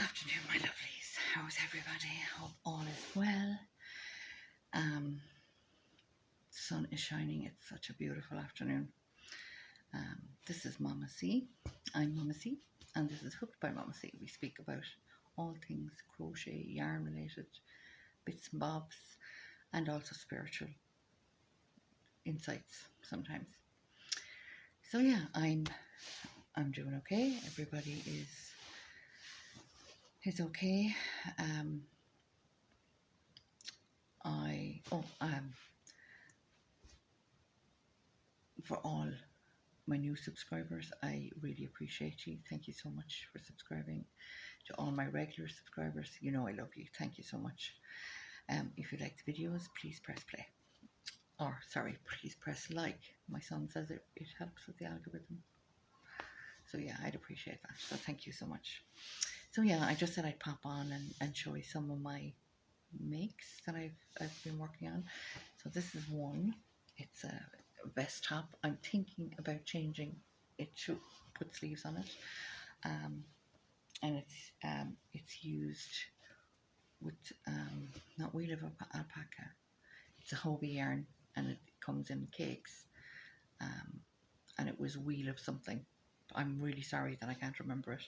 Afternoon, my lovelies. How's everybody? Hope all is well. Sun is shining. It's such a beautiful afternoon. This is Mama C. I'm Mama C, and this is Hooked by Mama C. We speak about all things crochet, yarn related, bits and bobs, and also spiritual insights sometimes. So yeah, I'm doing okay. Everybody is okay. For all my new subscribers, I really appreciate you. Thank you so much for subscribing. To all my regular subscribers, you know I love you. Thank you so much. If you like the videos, please press play. Or sorry, please press like. My son says it helps with the algorithm. So yeah, I'd appreciate that. So thank you so much. So yeah, I just said I'd pop on and show you some of my makes that I've been working on. So this is one. It's a vest top. I'm thinking about changing it to put sleeves on it, and it's used with not wheel of alpaca. It's a Hobie yarn, and it comes in cakes, and it was wheel of something. I'm really sorry that I can't remember it,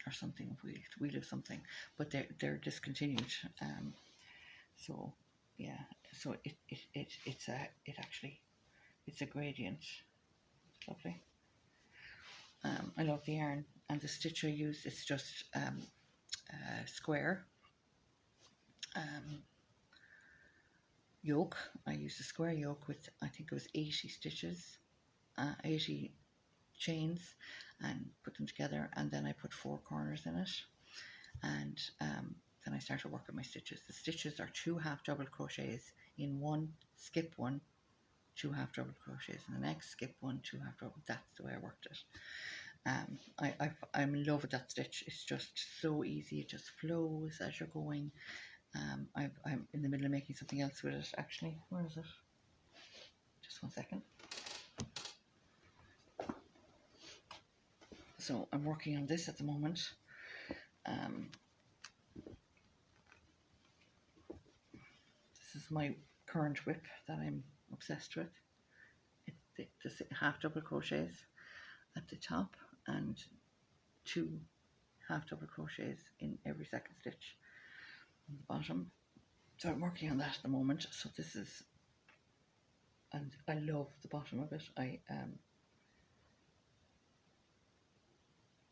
or something wheel of something, but they're discontinued. So yeah, so it's a gradient. It's lovely. I love the yarn, and the stitch I use is just square yoke. I used a square yoke with, I think it was 80 stitches, 80 chains, and put them together, and then I put 4 corners in it, and then I started working my stitches. The stitches are 2 half double crochets in one, skip 1, 2 half double crochets in the next, skip 1, 2 half double. That's the way I worked it. I'm in love with that stitch. It's just so easy. It just flows as you're going. I'm in the middle of making something else with it, actually. Where is it? Just one second. So I'm working on this at the moment. This is my current WIP that I'm obsessed with. It's half double crochets at the top and 2 half double crochets in every second stitch on the bottom. So I'm working on that at the moment. So this is, and I love the bottom of it.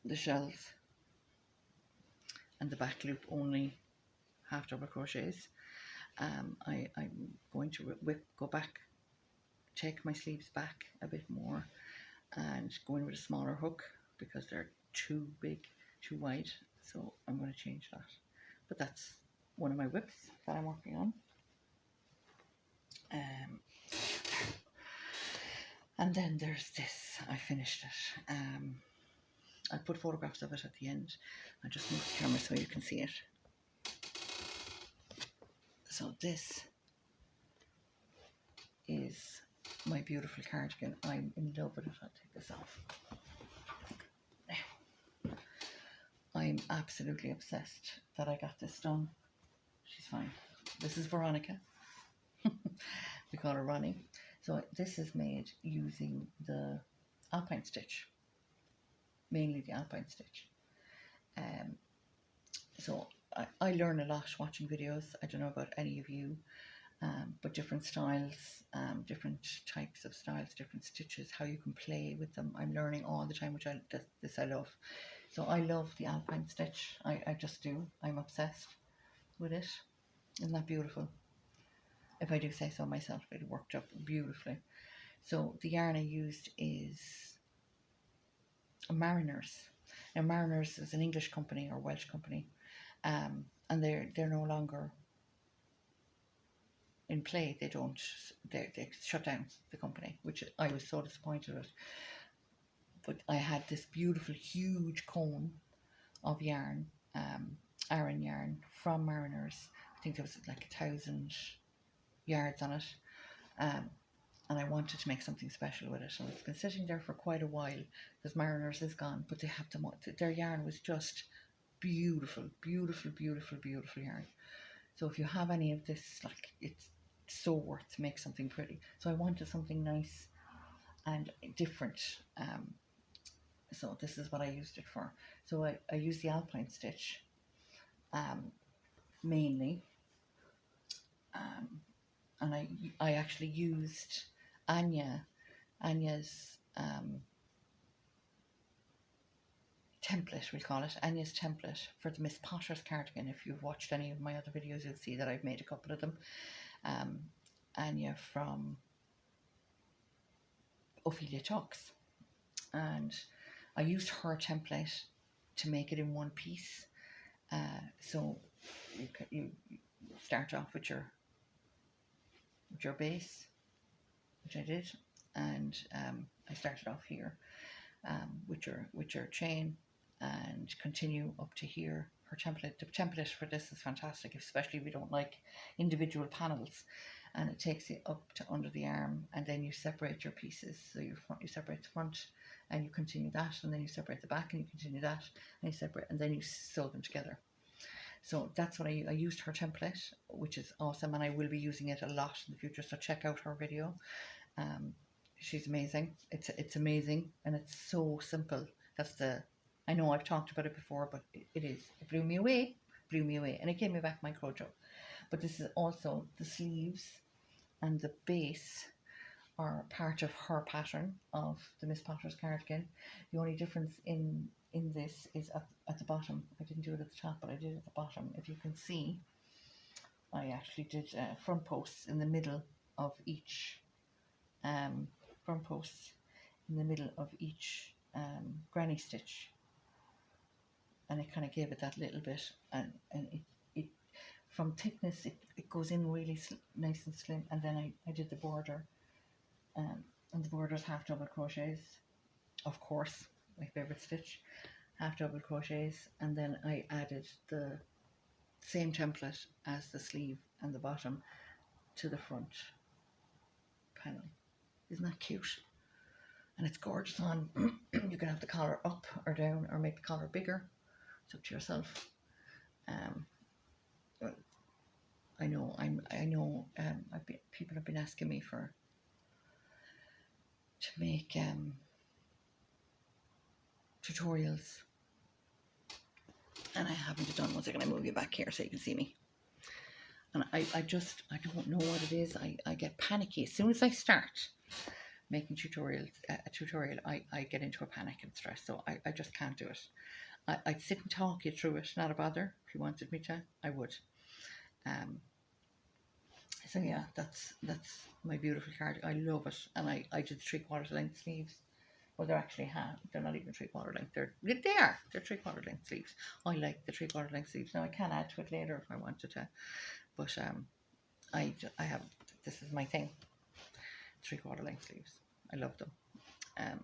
The shells and the back loop only half double crochets. I'm going to go back, take my sleeves back a bit more, and go in with a smaller hook because they're too big, too wide. So I'm going to change that. But that's one of my WIPs that I'm working on. And then there's this. I finished it. I'll put photographs of it at the end. I'll just move the camera so you can see it. So this is my beautiful cardigan. I'm in love with it. I'll take this off. I'm absolutely obsessed that I got this done. She's fine. This is Veronica. We call her Ronnie. So this is made using the alpine stitch, mainly the alpine stitch. So I learn a lot watching videos. I don't know about any of you, but different styles, different types of styles, different stitches, how you can play with them. I'm learning all the time, which I love. So I love the alpine stitch. I just do. I'm obsessed with it. Isn't that beautiful? If I do say so myself, it worked up beautifully. So the yarn I used is Mariners. Now Mariners is an English company or Welsh company, and they're no longer in play. They shut down the company, which I was so disappointed with. But I had this beautiful huge cone of yarn, Aran yarn from Mariners. I think there was like 1,000 yards on it, and and I wanted to make something special with it, and it's been sitting there for quite a while because Mariners is gone, but they have their yarn was just beautiful, beautiful, beautiful, beautiful yarn. So if you have any of this, like, it's so worth to make something pretty. So I wanted something nice and different. So this is what I used it for. So I used the alpine stitch mainly, and I actually used Anya's template, we'll call it, Anya's template for the Miss Potter's cardigan. If you've watched any of my other videos, you'll see that I've made a couple of them. Anya from Ophelia Talks, and I used her template to make it in one piece. So you start off with your base, which I did, and I started off here with your chain and continue up to here. Her template, the template for this is fantastic, especially if you don't like individual panels, and it takes you up to under the arm, and then you separate your pieces. So you separate the front, and you continue that, and then you separate the back, and you continue that, and you separate, and then you sew them together. So that's what I used her template, which is awesome, and I will be using it a lot in the future. So check out her video. She's amazing. It's amazing, and it's so simple. I know I've talked about it before, but it is. It blew me away, and it gave me back my crojo. But this is also the sleeves and the base are part of her pattern of the Miss Potter's cardigan. The only difference in this is at the bottom. I didn't do it at the top, but I did it at the bottom. If you can see, I actually did front posts in the middle of each granny stitch, and it kind of gave it that little bit, and it from thickness it goes in really nice and slim. And then I did the border, and the border is half double crochets, of course, my favorite stitch, half double crochets, and then I added the same template as the sleeve and the bottom to the front panel. Isn't that cute? And it's gorgeous on. You can have the collar up or down, or make the collar bigger. It's up to yourself. I know. People have been asking me to make tutorials, and I haven't done. One second, I move you back here so you can see me. And I don't know what it is. I get panicky as soon as I start making a tutorial. I get into a panic and stress, so I just can't do it. I'd sit and talk you through it, not a bother. If you wanted me to, I would. So yeah, that's my beautiful card. I love it, and I did 3/4 length sleeves. Well, they're not even 3/4 length. They're 3/4 length sleeves. I like the 3/4 length sleeves. Now I can add to it later if I wanted to, but I have, this is my thing. 3/4 length sleeves. I love them.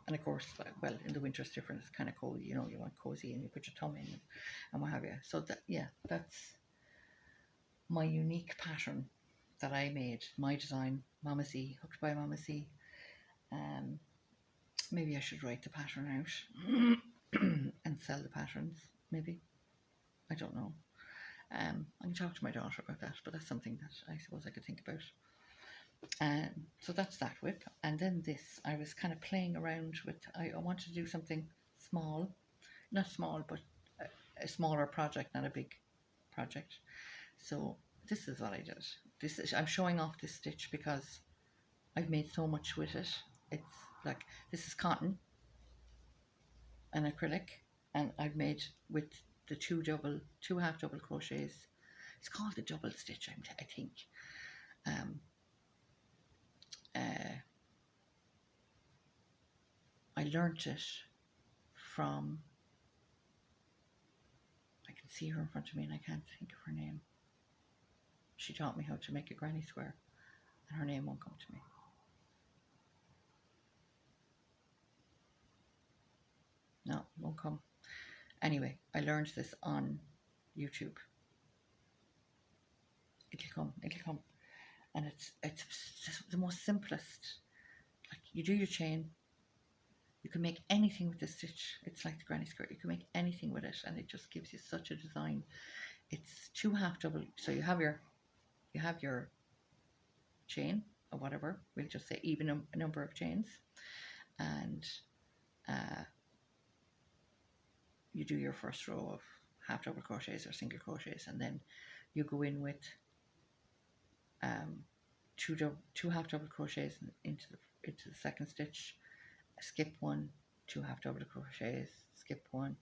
And of course, well, in the winter it's different. It's kind of cold, you want cozy, and you put your thumb in and what have you. So that's my unique pattern that I made, my design, Mama Z, hooked by Mama Z. Maybe I should write the pattern out and sell the patterns, maybe. I don't know. I can talk to my daughter about that, but that's something that I suppose I could think about. So that's that WIP. And then this, I was kind of playing around with, I wanted to do something small, not small, but a smaller project, not a big project. So this is what I did. I'm showing off this stitch because I've made so much with it. It's like, this is cotton and acrylic, and I've made with the two half double crochets. It's called the double stitch, I think. I learnt it from, I can see her in front of me and I can't think of her name. She taught me how to make a granny square, and her name won't come to me. No, it won't come. Anyway, I learned this on YouTube. It'll come. And it's the most simplest you do your chain. You can make anything with this stitch. It's like the granny skirt. You can make anything with it, and it just gives you such a design. It's 2 half double. So you have your chain or whatever. We'll just say even a number of chains, and you do your first row of half double crochets or single crochets, and then you go in with two half double crochets into the second stitch, skip one, 2 half double crochets, skip one,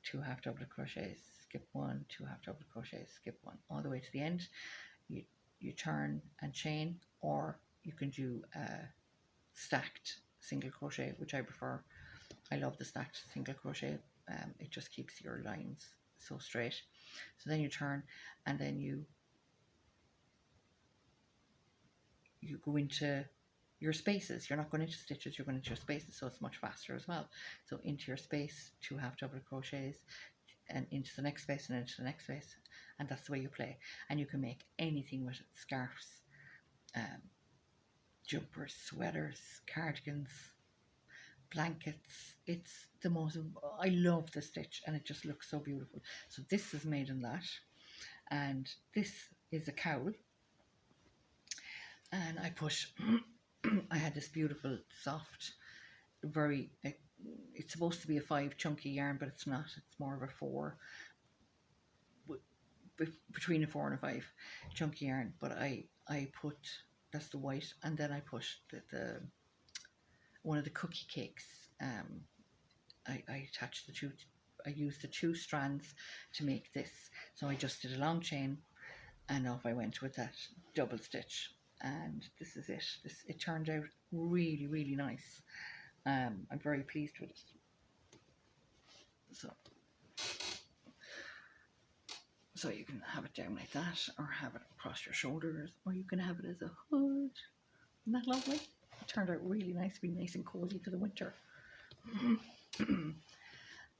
2 half double crochets, skip one, 2 half double crochets, skip one, all the way to the end. You turn and chain, or you can do stacked single crochet, which I prefer. I love the stacked single crochet. It just keeps your lines so straight. So then you turn, and then you go into your spaces. You're not going into stitches, you're going into your spaces, so it's much faster as well. So into your space, 2 half double crochets, and into the next space and into the next space, and that's the way you play. And you can make anything with it: scarves, jumpers, sweaters, cardigans, blankets. It's the most, I love the stitch, and it just looks so beautiful. So this is made in that, and this is a cowl, and I put I had this beautiful soft, very, it's supposed to be a 5 chunky yarn, but it's not. It's more of a 4, between a 4 and a 5 chunky yarn. But I put, that's the white, and then I put the one of the cookie cakes. I attached the two. I used the 2 strands to make this. So I just did a long chain, and off I went with that double stitch. And this is it. It turned out really, really nice. I'm very pleased with it. So you can have it down like that, or have it across your shoulders, or you can have it as a hood. Isn't that lovely? It turned out really nice, to be nice and cozy for the winter.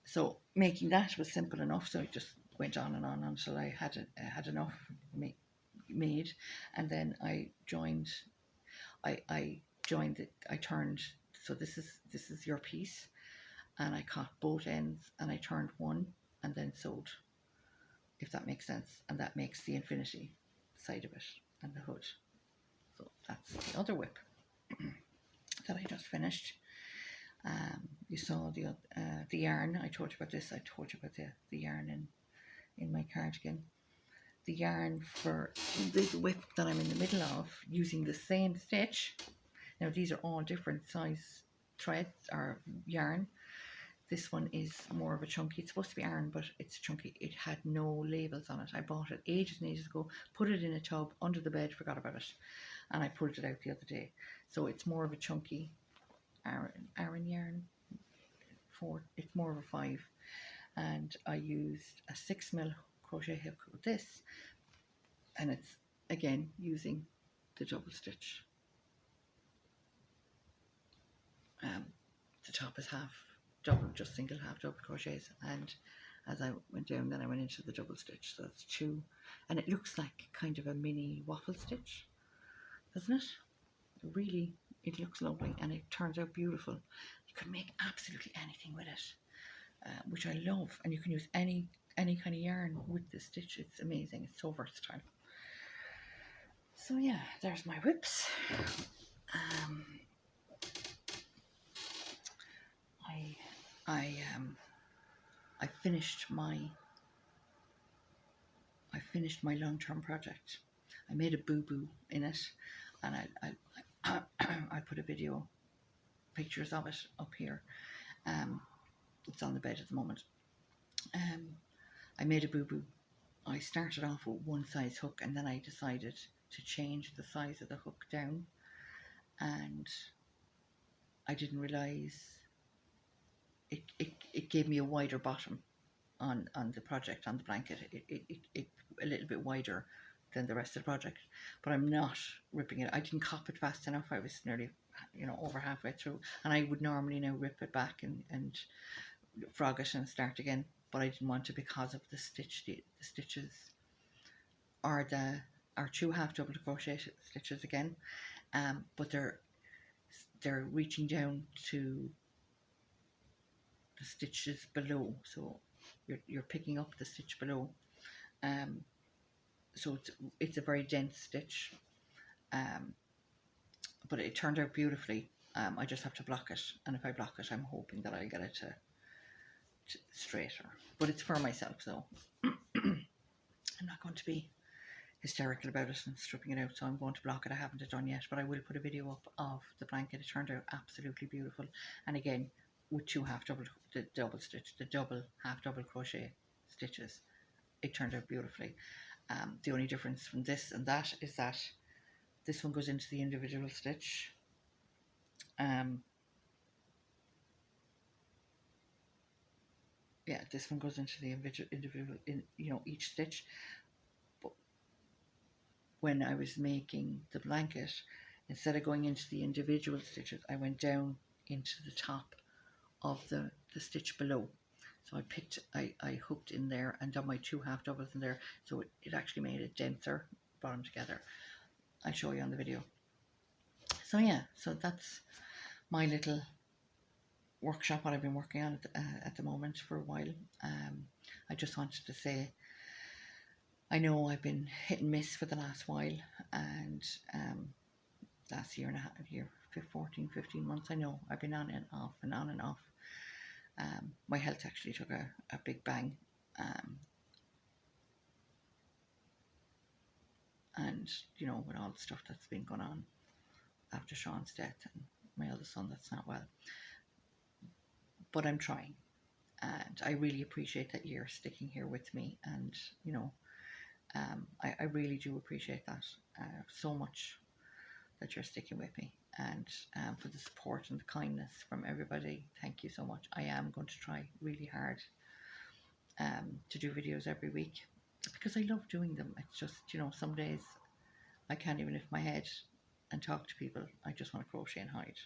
So making that was simple enough. So it just went on and on until I had enough made, and then I joined. I joined it. I turned. So this is your piece, and I caught both ends, and I turned one, and then sewed, if that makes sense. And that makes the infinity side of it and the hood. So that's the other WIP that I just finished. You saw the yarn. I told you about this. I told you about the yarn in my cardigan. The yarn for this WIP that I'm in the middle of, using the same stitch. Now these are all different size threads or yarn. This one is more of a chunky. It's supposed to be iron, but it's chunky. It had no labels on it. I bought it ages and ages ago, put it in a tub under the bed, forgot about it, and I pulled it out the other day. So it's more of a chunky iron yarn. It's more of a 5, and I used a 6mm crochet hook with this, and it's again using the double stitch. The top is half double, just single half double crochets, and as I went down, then I went into the double stitch. So that's 2, and it looks like kind of a mini waffle stitch, doesn't it? Really, it looks lovely, and it turns out beautiful. You can make absolutely anything with it, which I love, and you can use any kind of yarn with this stitch. It's amazing. It's so versatile. So yeah, there's my WIPs. I finished my long-term project. I made a boo-boo in it, and I put a video, pictures of it up here. It's on the bed at the moment. I made a boo-boo. I started off with one size hook, and then I decided to change the size of the hook down, and I didn't realize it gave me a wider bottom on the project, on the blanket. It a little bit wider than the rest of the project, but I'm not ripping it. I didn't cop it fast enough. I was nearly, over halfway through, and I would normally now rip it back and frog it and start again, but I didn't want to, because of the stitches are 2 half double crochet stitches again, but they're reaching down to the stitches below, so you're picking up the stitch below. Um, so it's a very dense stitch, um, but it turned out beautifully. I just have to block it, and if I block it, I'm hoping that I'll get it to straighter. But it's for myself, so I'm not going to be hysterical about it and stripping it out, so I'm going to block it. I haven't done yet, but I will put a video up of the blanket. It turned out absolutely beautiful, and again, with two half double, the double stitch, the double half double crochet stitches, it turned out beautifully. The only difference from this and that is that this one goes into the individual stitch. Yeah, this one goes into the individual in, you know, each stitch. But when I was making the blanket, instead of going into the individual stitches, I went down into the top of the stitch below. So I hooked in there and done my two half doubles in there, so it actually made it denser, brought them together. I'll show you on the video. So yeah, so that's my little workshop, what I've been working on at the moment for a while. I just wanted to say, I know I've been hit and miss for the last while, and last year and a half, 14, 15 months, I know I've been on and off and on and off. My health actually took a big bang, and you know, with all the stuff that's been going on after Sean's death and my other son that's not well, but I'm trying, and I really appreciate that you're sticking here with me, and you know, I really do appreciate that so much, that you're sticking with me, and for the support and the kindness from everybody. Thank you so much. I am going to try really hard to do videos every week, because I love doing them. It's just, you know, some days I can't even lift my head and talk to people. I just want to crochet and hide,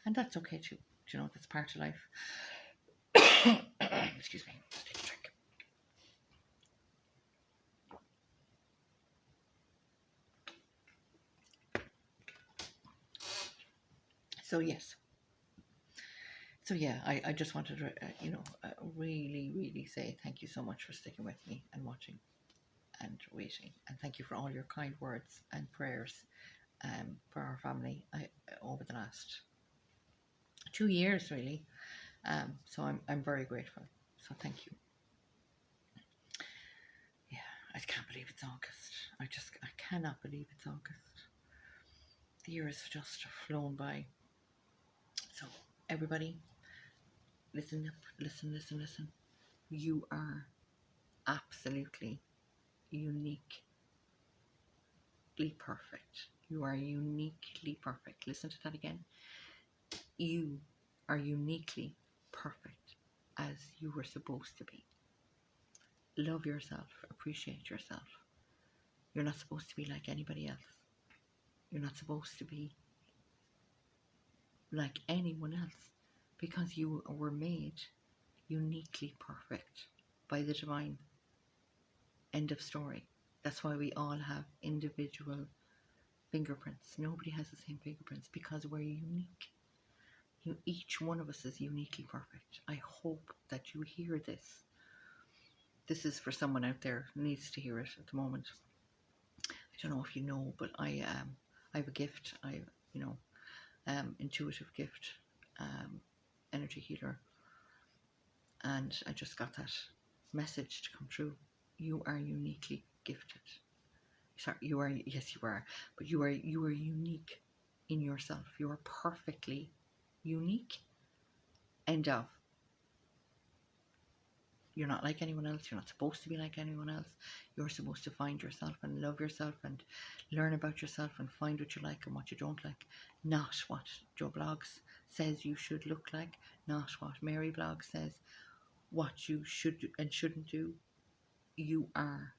and that's okay too. You know, that's part of life. Excuse me. Let's take a drink. So yes. So yeah, I just wanted to, you know, really, really say thank you so much for sticking with me and watching and waiting. And thank you for all your kind words and prayers for our family over the last 2 years, really. So I'm very grateful. So thank you. Yeah, I can't believe it's August. I cannot believe it's August. The year has just flown by. So everybody, listen up, listen. You are absolutely uniquely perfect. You are uniquely perfect. Listen to that again. You are uniquely perfect as you were supposed to be. Love yourself. Appreciate yourself. You're not supposed to be like anybody else. You're not supposed to be like anyone else, because you were made uniquely perfect by the divine. End of story. That's why we all have individual fingerprints. Nobody has the same fingerprints, because we're unique. Each one of us is uniquely perfect. I hope that you hear this. This is for someone out there who needs to hear it at the moment. I don't know if you know, but I have a gift. Intuitive gift, energy healer, and I just got that message to come true. You are uniquely gifted. Sorry, you are. Yes, you are. But you are unique in yourself. You are perfectly unique. End of. You're not like anyone else. You're not supposed to be like anyone else. You're supposed to find yourself and love yourself and learn about yourself and find what you like and what you don't like. Not what Joe Blogs says you should look like. Not what Mary Blog says what you should and shouldn't do. You are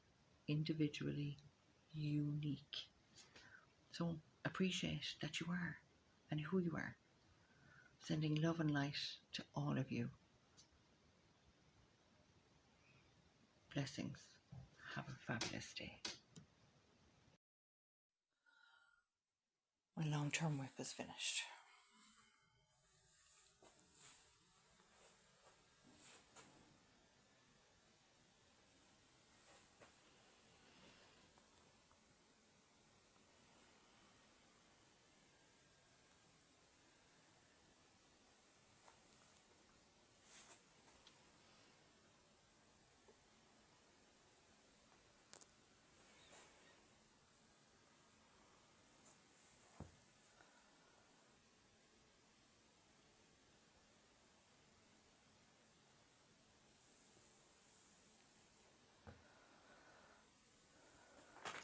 individually unique. So appreciate that you are and who you are. Sending love and light to all of you. Blessings. Have a fabulous day. My long-term WIP is finished.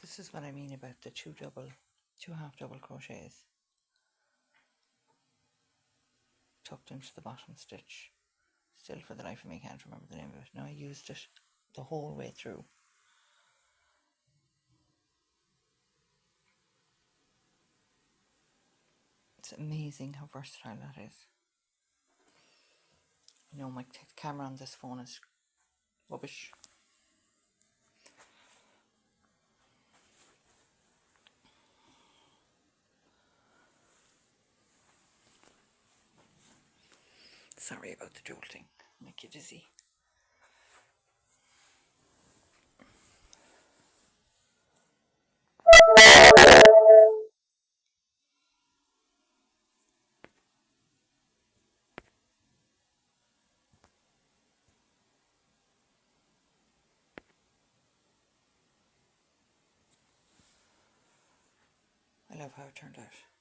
This is what I mean about the two half double crochets tucked into the bottom stitch. Still, for the life of me, I can't remember the name of it. Now I used it the whole way through. It's amazing how versatile that is. You know, my camera on this phone is rubbish. Sorry about the jolting, make you dizzy. I love how it turned out.